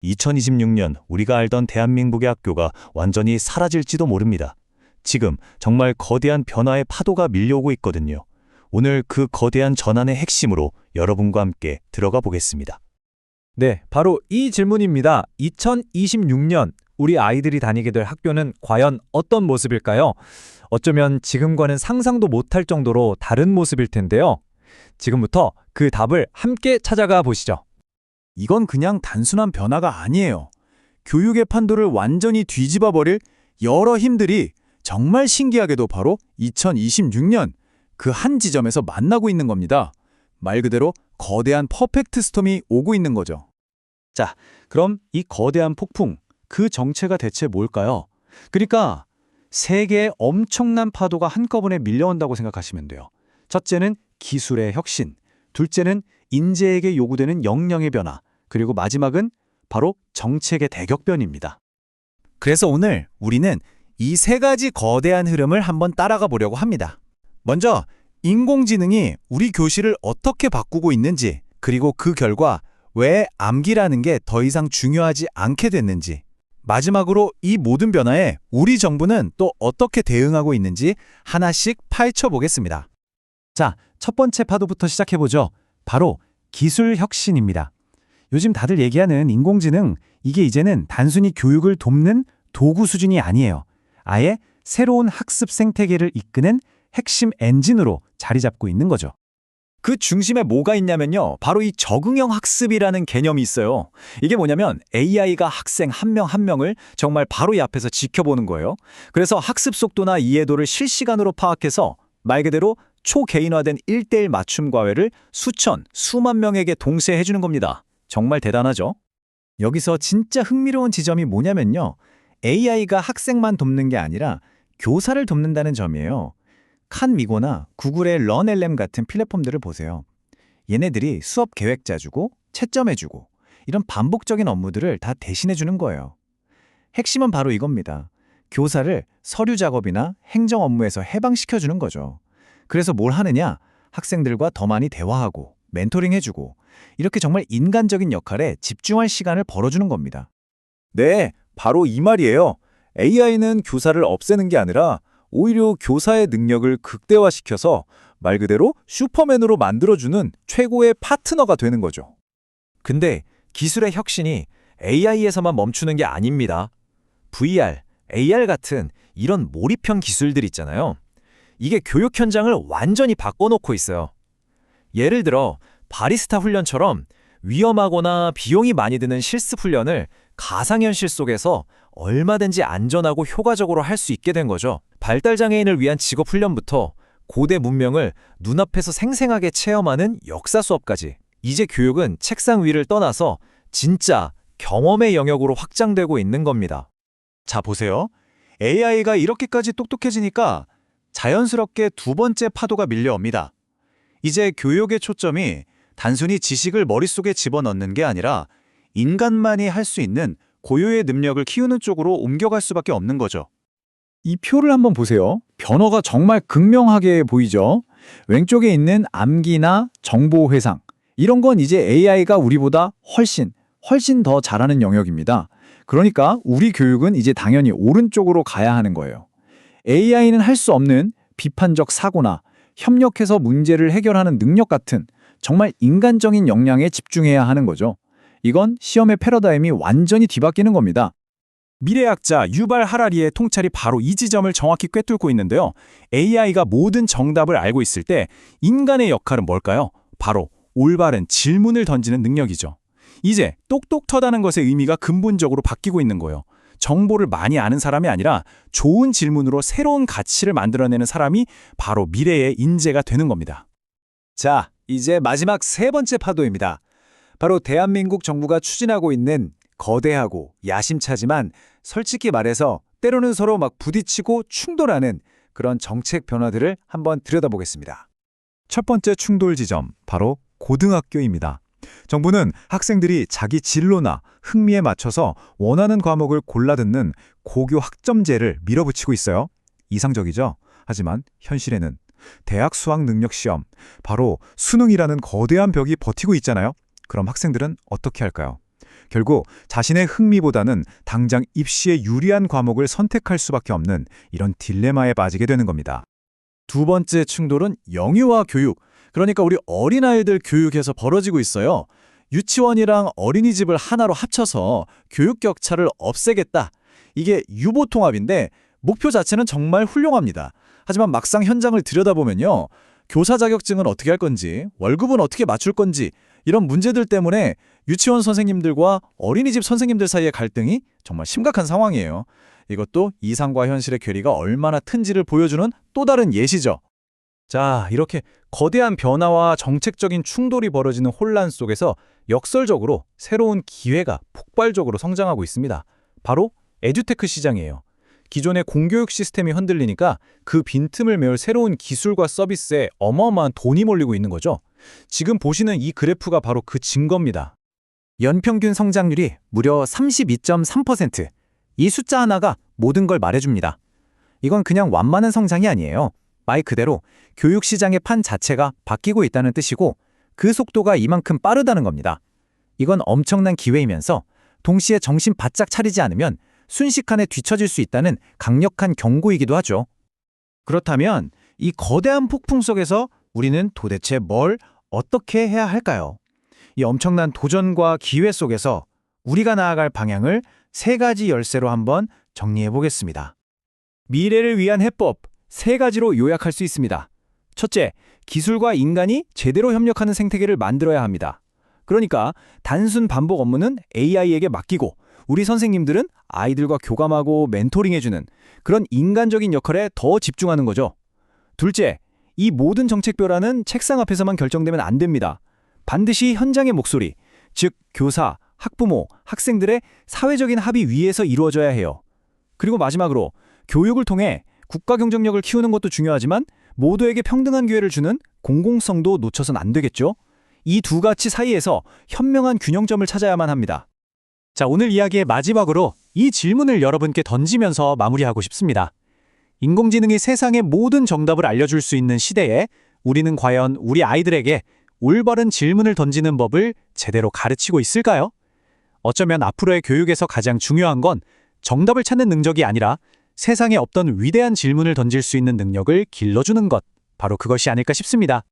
2026년 우리가 알던 대한민국의 학교가 완전히 사라질지도 모릅니다. 지금 정말 거대한 변화의 파도가 밀려오고 있거든요. 오늘 그 거대한 전환의 핵심으로 여러분과 함께 들어가 보겠습니다. 네, 바로 이 질문입니다. 2026년 우리 아이들이 다니게 될 학교는 과연 어떤 모습일까요? 어쩌면 지금과는 상상도 못할 정도로 다른 모습일 텐데요. 지금부터 그 답을 함께 찾아가 보시죠. 이건 그냥 단순한 변화가 아니에요. 교육의 판도를 완전히 뒤집어 버릴 여러 힘들이 정말 신기하게도 바로 2026년 그 한 지점에서 만나고 있는 겁니다. 말 그대로 거대한 퍼펙트 스톰이 오고 있는 거죠. 자, 그럼 이 거대한 폭풍, 그 정체가 대체 뭘까요? 그러니까 세 개의 엄청난 파도가 한꺼번에 밀려온다고 생각하시면 돼요. 첫째는 기술의 혁신, 둘째는 인재에게 요구되는 역량의 변화, 그리고 마지막은 바로 정책의 대격변입니다. 그래서 오늘 우리는 이 세 가지 거대한 흐름을 한번 따라가 보려고 합니다. 먼저 인공지능이 우리 교실을 어떻게 바꾸고 있는지, 그리고 그 결과 왜 암기라는 게 더 이상 중요하지 않게 됐는지, 마지막으로 이 모든 변화에 우리 정부는 또 어떻게 대응하고 있는지 하나씩 파헤쳐 보겠습니다. 자, 첫 번째 파도부터 시작해보죠. 바로 기술 혁신입니다. 요즘 다들 얘기하는 인공지능, 이게 이제는 단순히 교육을 돕는 도구 수준이 아니에요. 아예 새로운 학습 생태계를 이끄는 핵심 엔진으로 자리 잡고 있는 거죠. 그 중심에 뭐가 있냐면요. 바로 이 적응형 학습이라는 개념이 있어요. 이게 뭐냐면 AI가 학생 한 명 한 명을 정말 바로 옆에서 지켜보는 거예요. 그래서 학습 속도나 이해도를 실시간으로 파악해서 말 그대로 초개인화된 1:1 맞춤 과외를 수천, 수만 명에게 동시에 해주는 겁니다. 정말 대단하죠? 여기서 진짜 흥미로운 지점이 뭐냐면요. AI가 학생만 돕는 게 아니라 교사를 돕는다는 점이에요. 칸미고나 구글의 런LM 같은 플랫폼들을 보세요. 얘네들이 수업 계획 짜주고 채점해주고 이런 반복적인 업무들을 다 대신해주는 거예요. 핵심은 바로 이겁니다. 교사를 서류 작업이나 행정 업무에서 해방시켜주는 거죠. 그래서 뭘 하느냐? 학생들과 더 많이 대화하고 멘토링 해주고 이렇게 정말 인간적인 역할에 집중할 시간을 벌어주는 겁니다. 네, 바로 이 말이에요. AI는 교사를 없애는 게 아니라 오히려 교사의 능력을 극대화시켜서 말 그대로 슈퍼맨으로 만들어주는 최고의 파트너가 되는 거죠. 근데 기술의 혁신이 AI에서만 멈추는 게 아닙니다. VR, AR 같은 이런 몰입형 기술들 있잖아요. 이게 교육 현장을 완전히 바꿔놓고 있어요. 예를 들어 바리스타 훈련처럼 위험하거나 비용이 많이 드는 실습 훈련을 가상현실 속에서 얼마든지 안전하고 효과적으로 할 수 있게 된 거죠. 발달장애인을 위한 직업 훈련부터 고대 문명을 눈앞에서 생생하게 체험하는 역사 수업까지. 이제 교육은 책상 위를 떠나서 진짜 경험의 영역으로 확장되고 있는 겁니다. 자, 보세요. AI가 이렇게까지 똑똑해지니까 자연스럽게 두 번째 파도가 밀려옵니다. 이제 교육의 초점이 단순히 지식을 머릿속에 집어넣는 게 아니라 인간만이 할 수 있는 고유의 능력을 키우는 쪽으로 옮겨갈 수밖에 없는 거죠. 이 표를 한번 보세요. 변화가 정말 극명하게 보이죠? 왼쪽에 있는 암기나 정보 회상. 이런 건 이제 AI가 우리보다 훨씬 더 잘하는 영역입니다. 그러니까 우리 교육은 이제 당연히 오른쪽으로 가야 하는 거예요. AI는 할 수 없는 비판적 사고나 협력해서 문제를 해결하는 능력 같은 정말 인간적인 역량에 집중해야 하는 거죠. 이건 시험의 패러다임이 완전히 뒤바뀌는 겁니다. 미래학자 유발 하라리의 통찰이 바로 이 지점을 정확히 꿰뚫고 있는데요. AI가 모든 정답을 알고 있을 때 인간의 역할은 뭘까요? 바로 올바른 질문을 던지는 능력이죠. 이제 똑똑하다는 것의 의미가 근본적으로 바뀌고 있는 거예요. 정보를 많이 아는 사람이 아니라 좋은 질문으로 새로운 가치를 만들어내는 사람이 바로 미래의 인재가 되는 겁니다. 자, 이제 마지막 세 번째 파도입니다. 바로 대한민국 정부가 추진하고 있는 거대하고 야심차지만 솔직히 말해서 때로는 서로 막 부딪히고 충돌하는 그런 정책 변화들을 한번 들여다보겠습니다. 첫 번째 충돌 지점, 바로 고등학교입니다. 정부는 학생들이 자기 진로나 흥미에 맞춰서 원하는 과목을 골라 듣는 고교 학점제를 밀어붙이고 있어요. 이상적이죠? 하지만 현실에는 대학 수학 능력 시험, 바로 수능이라는 거대한 벽이 버티고 있잖아요. 그럼 학생들은 어떻게 할까요? 결국 자신의 흥미보다는 당장 입시에 유리한 과목을 선택할 수밖에 없는 이런 딜레마에 빠지게 되는 겁니다. 두 번째 충돌은 영유아 교육, 그러니까 우리 어린아이들 교육에서 벌어지고 있어요. 유치원이랑 어린이집을 하나로 합쳐서 교육 격차를 없애겠다. 이게 유보통합인데 목표 자체는 정말 훌륭합니다. 하지만 막상 현장을 들여다보면요. 교사 자격증은 어떻게 할 건지, 월급은 어떻게 맞출 건지 이런 문제들 때문에 유치원 선생님들과 어린이집 선생님들 사이의 갈등이 정말 심각한 상황이에요. 이것도 이상과 현실의 괴리가 얼마나 큰지를 보여주는 또 다른 예시죠. 자, 이렇게 거대한 변화와 정책적인 충돌이 벌어지는 혼란 속에서 역설적으로 새로운 기회가 폭발적으로 성장하고 있습니다. 바로 에듀테크 시장이에요. 기존의 공교육 시스템이 흔들리니까 그 빈틈을 메울 새로운 기술과 서비스에 어마어마한 돈이 몰리고 있는 거죠. 지금 보시는 이 그래프가 바로 그 증거입니다. 연평균 성장률이 무려 32.3%. 이 숫자 하나가 모든 걸 말해줍니다. 이건 그냥 완만한 성장이 아니에요. 말 그대로 교육 시장의 판 자체가 바뀌고 있다는 뜻이고 그 속도가 이만큼 빠르다는 겁니다. 이건 엄청난 기회이면서 동시에 정신 바짝 차리지 않으면 순식간에 뒤처질 수 있다는 강력한 경고이기도 하죠. 그렇다면 이 거대한 폭풍 속에서 우리는 도대체 뭘 어떻게 해야 할까요? 이 엄청난 도전과 기회 속에서 우리가 나아갈 방향을 3가지 열쇠로 한번 정리해 보겠습니다. 미래를 위한 해법 3가지로 요약할 수 있습니다. 첫째, 기술과 인간이 제대로 협력하는 생태계를 만들어야 합니다. 그러니까 단순 반복 업무는 AI에게 맡기고 우리 선생님들은 아이들과 교감하고 멘토링해주는 그런 인간적인 역할에 더 집중하는 거죠. 둘째, 이 모든 정책 변화는 책상 앞에서만 결정되면 안 됩니다. 반드시 현장의 목소리, 즉 교사, 학부모, 학생들의 사회적인 합의 위에서 이루어져야 해요. 그리고 마지막으로 교육을 통해 국가 경쟁력을 키우는 것도 중요하지만 모두에게 평등한 기회를 주는 공공성도 놓쳐선 안 되겠죠. 이 두 가치 사이에서 현명한 균형점을 찾아야만 합니다. 자, 오늘 이야기의 마지막으로 이 질문을 여러분께 던지면서 마무리하고 싶습니다. 인공지능이 세상의 모든 정답을 알려줄 수 있는 시대에 우리는 과연 우리 아이들에게 올바른 질문을 던지는 법을 제대로 가르치고 있을까요? 어쩌면 앞으로의 교육에서 가장 중요한 건 정답을 찾는 능력이 아니라 세상에 없던 위대한 질문을 던질 수 있는 능력을 길러주는 것, 바로 그것이 아닐까 싶습니다.